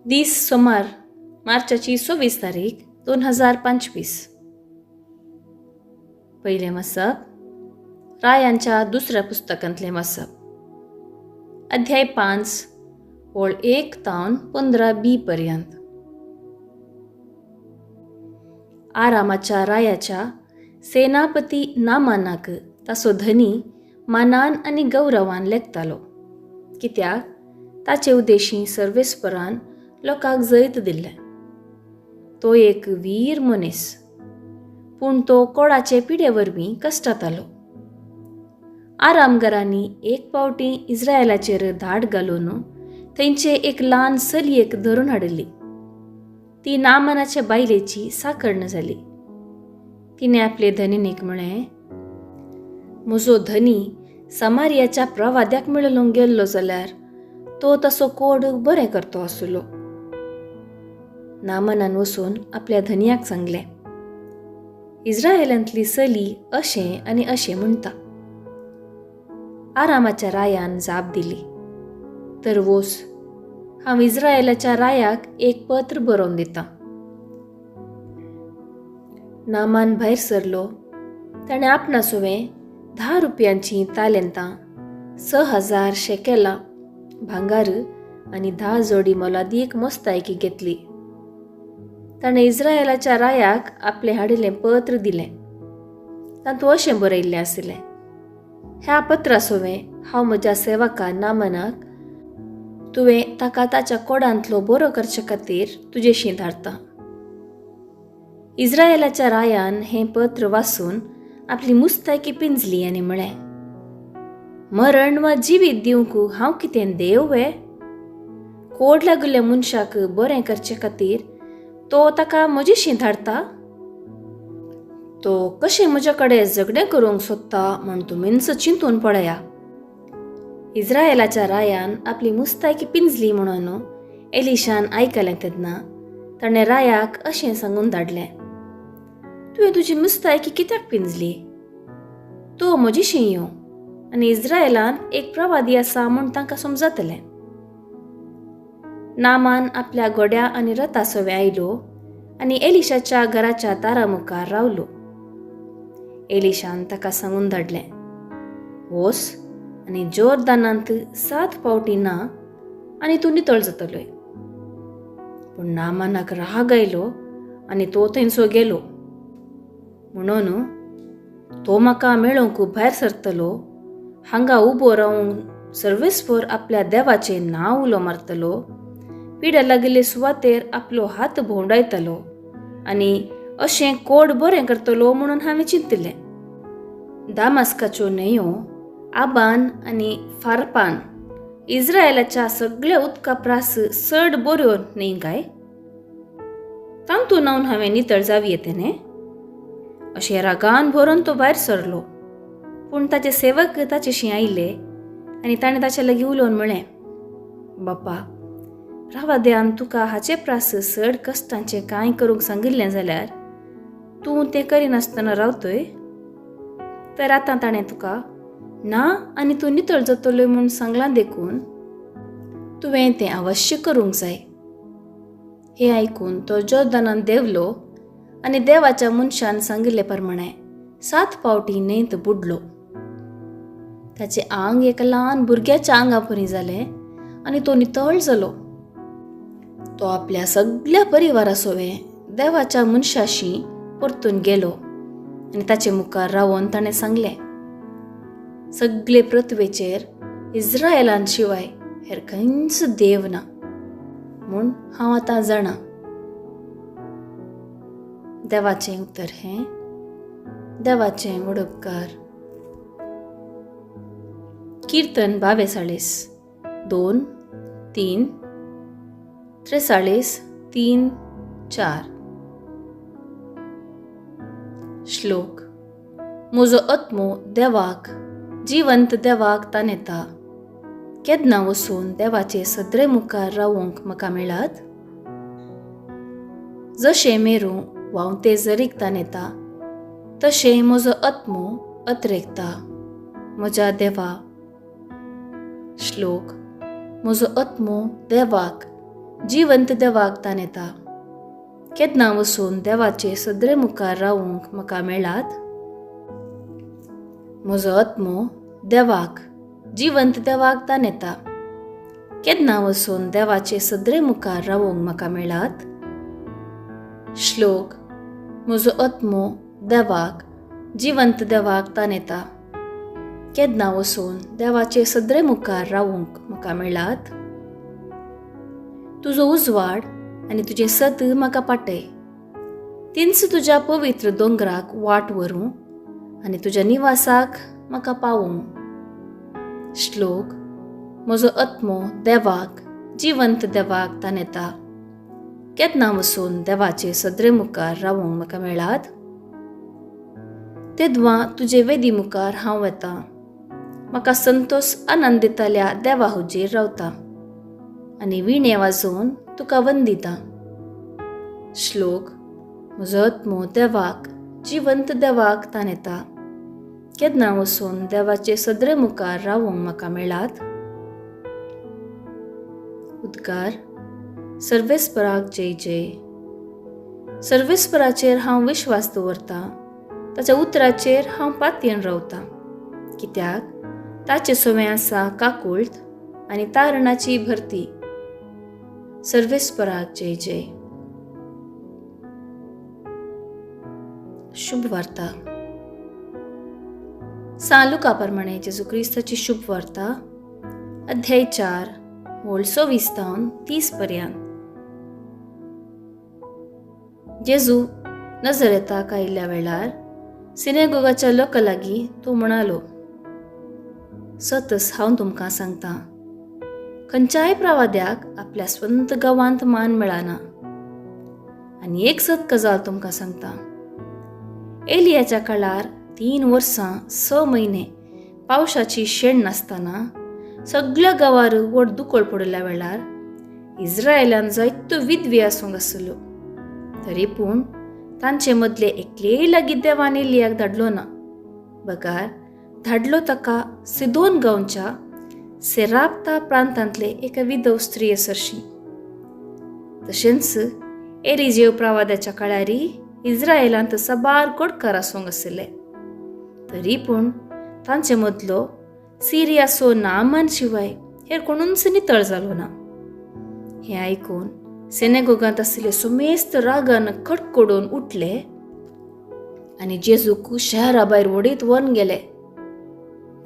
दीस सोमार मार्चाची 26 तारीख 2025. पहिले मसप रायांच्या दुसऱ्या पुस्तकांतले मसप अध्याय 5 ओळ 1 तावन 15b पर्यंत. आरामाच्या रायाच्या सेनापती नामानाक ताचो धनी मानान आनी गौरवान लेखतालो, कित्याक ताचे उद्देशी सर्वेस्परान लोकांक जैत दिल्ले. तो एक वीर मनीस, पूण तो कोडाचे पिडे वरवीं कश्टातालो. आरामगारांनी एक पावटी इस्रायलाचेर धाड घालून थंयचे एक ल्हान चलयेक धरून हाडिल्ली. ती नामानाचे बायलेची साकर्ण जाली. तिने आपले धनीनीक म्हळें, म्हजो धनी समारियाच्या प्रवाद्याक मेळूंक गेल्लो जाल्यार तो तसो कोड बरें करतो आसलो. नामानान वचून आपल्या धनयाक सांगलें, इस्रायलांतली चली अशें आनी अशें म्हणटा. आरामाच्या रायान जाप दिली, तर वोस, हांव इस्रायलाच्या रायाक एक पत्र बरोवन दितां. नामान भायर सरलो. ताणें आपणासुवें 10 रुपयांची तालेंतां, 6000 शेकेलां भांगार आनी 10 जोडी मोलादीक मोस्तायकी घेतली. ताणें इस्रायलाच्या रायाक आपलें हाडिल्लें पत्र दिलें. तातूंत अशें बरयल्लें आसलें, ह्या पत्रासोवें हांव म्हज्या सेवका नामानाक तुवें ताका ताच्या कोडांतलो बरो करचे खातीर तुजेशी धाडटा. इस्रायलाच्या रायान हें पत्र वाचून आपली मुस्तायकी पिंजली आनी म्हळें, मरण वा जिवीत दिवंक हांव कितें देव वे? कोड लागुल्ल्या मनशाक बरें करचे खातीर तो ताका म्हजेशी धाडटा? तो कशें म्हजे कडेन झगडें करूंक सोदता म्हूण तुमीच चिंतून पळया. इस्रायलाच्या रायान आपली मुस्तायकी पिंजली म्हणून एलिशान आयकलें तेन्ना ताणें रायाक अशें सांगून धाडलें, तुवें तुजी मुस्तायकी कित्याक पिंजली? तो म्हजेशी येवं आनी इस्रायलांत एक प्रवादी आसा म्हूण तांकां समजतलें. नामान आपल्या घोड्या आनी रथासोवें आयलो आनी एलिशाच्या घराच्या दारा मुखार रावलो. एलिशान ताका सांगून धाडलें, वोस आनी जोर्दानांत 7 पावटी ना आनी तूं नितळ जातलोय. पूण नामानाक राग आयलो आनी तो थंयचो गेलो. म्हणून तो म्हाका मेळोवंक भायर सरतलो, हांगा उबो रावन सर्वेस्पर आपल्या देवाचें नांव उलो मारतलो, पिड्या लागिल्ले सुवातेर आपलो हात भोंवडायतलो आनी अशें कोड बरें करतलो म्हणून हांवें चिंतलें. दामास्काच्यो न्हंयो आबान आनी फारपान इस्रायलाच्या सगळ्या उदका प्रास चड बऱ्यो न्हय काय? तांतून न्हावन हांवें नितळ जावी येते न्ही? अशें रागान भरून तो भायर सरलो. पूण ताचे सेवक ताचेशी आयले आनी ताणें ताचे लागीं उलोवन म्हळें, बापा, प्रवाद्यान तुका हाचे प्रास चड कश्टांचें कांय करूंक सांगिल्लें जाल्यार तूं तें करिनासतना रावतय? तर आतां ताणें तुका ना आनी तूं नितळ जातलोय म्हूण सांगलां देखून तुवें तें अवश्य करूंक जाय. हें आयकून तो जोर्दानांत देंवलो आनी देवाच्या मनशान सांगिल्ले प्रमाणें 7 पावटी न्हंयत बुडलो. ताचें आंग एका ल्हान भुरग्याच्या आंगा परी जालें आनी तो नितळ जालो. तो आपल्या सगळ्या परिवारासोवें देवाच्या मनशाशी परतून गेलो आनी ताचे मुखार रावून ताणें सांगलें, सगळे पृथ्वेचेर इस्रायलान शिवाय हेर खंयच देव ना म्हूण हांव आतां जाणां. देवाचें उतर हें, देवाचें उडोवपकार. कीर्तन 42, 2, 3, 43, 3, 4. श्लोक. म्हजो आत्मो देवाक, जिवंत देवाक तानेता. केन्ना वचून देवाचे सदरे मुखार रावूंक म्हाका मेळत? जशें मेरू व्हांवते झरीक तानेता, तशें म्हजो आत्मो अत्रेकता म्हज्या देवा. श्लोक. म्हजो आत्मो देवाक, जिवंत देवाक तान येता. केन्ना वचून देवाचे सदरे मुखार रावूंक म्हाका मेळात. म्हजो आत्मो देवाक, जिवंत देवाक तान येता. केन्ना वचून देवाचे सदरे मुखार रावूंक म्हाका मेळात. श्लोक. म्हजो आत्मो देवाक, जिवंत देवाक तान येता. केन्ना वचून देवाचे सदरे मुखार रावूंक म्हाका मेळात. तुजो उजवाड आनी तुजें सत म्हाका पाटय. तिन्स तुज्या पवित्र दोंगराक वाट व्हरूं आनी तुज्या निवासाक म्हाका पावूं. श्लोक. म्हजो आत्मो देवाक, जिवंत देवाक तान येता. केन्ना वचून देवाचे सदरे मुखार रावूंक म्हाका मेळात. तेदवां तुजे वेदी मुखार हांव येता. म्हाका संतोश आनंद दिताल्या देवा हुजेर रावता आनी विणे वाजोवन तुका वंदिता. श्लोक. म्हजो आत्मो देवाक, जिवंत देवाक तान येता. केन्ना वचून देवाचे सदरे मुखार रावूंक म्हाका मेळात. उद्गार. सर्वेस्पराक जय जय. सर्वेस्पराचेर हांव विश्वास दवरतां. ताच्या उतराचेर हांव पातयेन रावतां. कित्याक ताचे सोवें आसा काकुळट आनी तारणाची भरती. सर्वेस्पराक जय जय. शुभ वार्ता. सांत लुका प्रमाणे जेजू क्रिस्ताची शुभ वार्ता, अध्याय 4 ओळ 26-30 पर्यंत. जेजू नजरेताक आयिल्ल्या वेळार सिनेगोगाच्या लोकां लागीं तो म्हणालो, सतस हांव तुमकां सांगतां, खंयच्याय प्रवाद्याक आपल्या स्वंत गांवांत मान मेळना. आनी एक सत गजाल तुमकां सांगतां, एलियाच्या काळार 3 वर्सां 6 म्हयने पावसाची शेण नासतना सगळ्या गांवार व्हड दुकोळ पडल्या वेळार इस्रायेलान जायत्यो विधवी आसूंक आसल्यो. तरी पूण तांचे मदले एकलेय लागीं देवान एलियाक धाडलो ना. बगार धाडलो ताका सिदोन गांवच्या सेराप्ता प्रांतांतले एका विधव स्त्री असरशी. तशेंच एलिजेव प्रवाद्याच्या काळारी इस्रायेलांत साबार कोडकार आसूंक आसले. तरी पूण तांचे मदलो सिरियाचो नामान शिवाय हेर कोणूच नितळ जालो ना. हें आयकून सिनेगोगांत आशिल्ले सुमेस्त रागान कडकडून उठले आनी जेजूक शहरा भायर वडीत व्हरून गेले.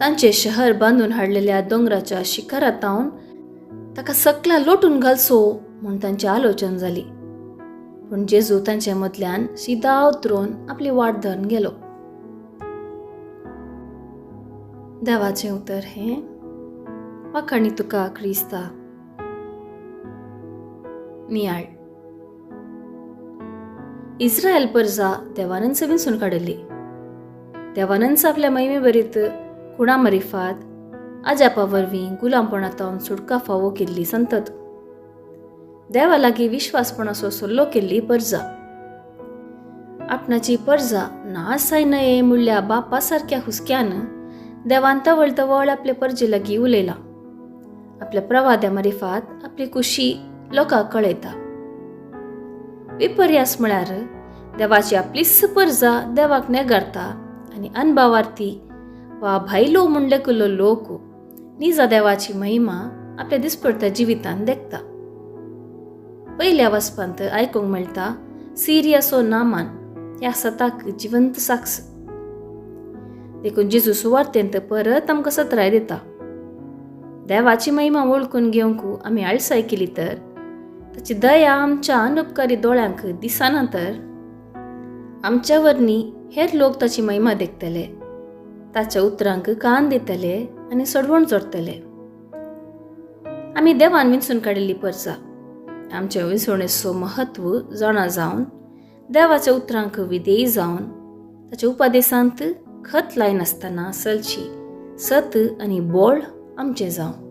तांचे शहर बांदून हाडलेल्या दोंगराच्या शिखरांतावन ताका सकला लोटून घालचो म्हूण तांची आलोचन जाली. पूण जेजू तांचे मदल्यान सिदा उतरून आपली वाट धरून गेलो. देवाचें उतर हें. वाखाणी तुका क्रिस्ता. नियाळ. इस्रायल परजा देवानंद विंचून काडली. देवानंद आपल्या महिमे बरीत खुणा मरिफात आजापा वरवीं गुलामपणांतावन सुटका फावो केल्ली संतत. देवा लागीं विश्वासपणाचो सल्लो केल्ली परजा. आपणाची परजा नाश जायनये म्हणल्या बापा सारक्या हुस्क्यान देवान तवळ तवळ आपले परजे लागीं उलयला. आपल्या प्रवाद्या मरिफात आपली खुशी लोकांक कळयता. विपर्यास म्हळ्यार देवाची आपलीच परजा देवाक नेगारता आनी अनभावार्थी वा भायलो म्हणले कुल्लो लोक निजा देवाची महिमा आपल्या दिसपडत्या जिवितांत देखता. पयल्या वचपांत आयकूंक मेळटा सिरियाचो नामान ह्या सताक जिवंत साक्ष. देखून जेजू सुवार्थेंत परत आमकां सत्राय दिता. देवाची महिमा वळखून घेवंक आमी आळसाय केली तर ताची दया आमच्या अनुपकारी दोळ्यांक दिसना तर आमच्या वरनी हेर लोक ताची महिमा देखतले, ताच्या उतरांक कान दितले आनी सडवण जोडतले. आमी देवान विंचून काडिल्ली परजा आमच्या विंचणेचो महत्व जाणा जावन देवाच्या उतरांक विधेय जावन ताच्या उपदेशांत खत लायनासतना चलची सत आनी बोळ आमचें जावं.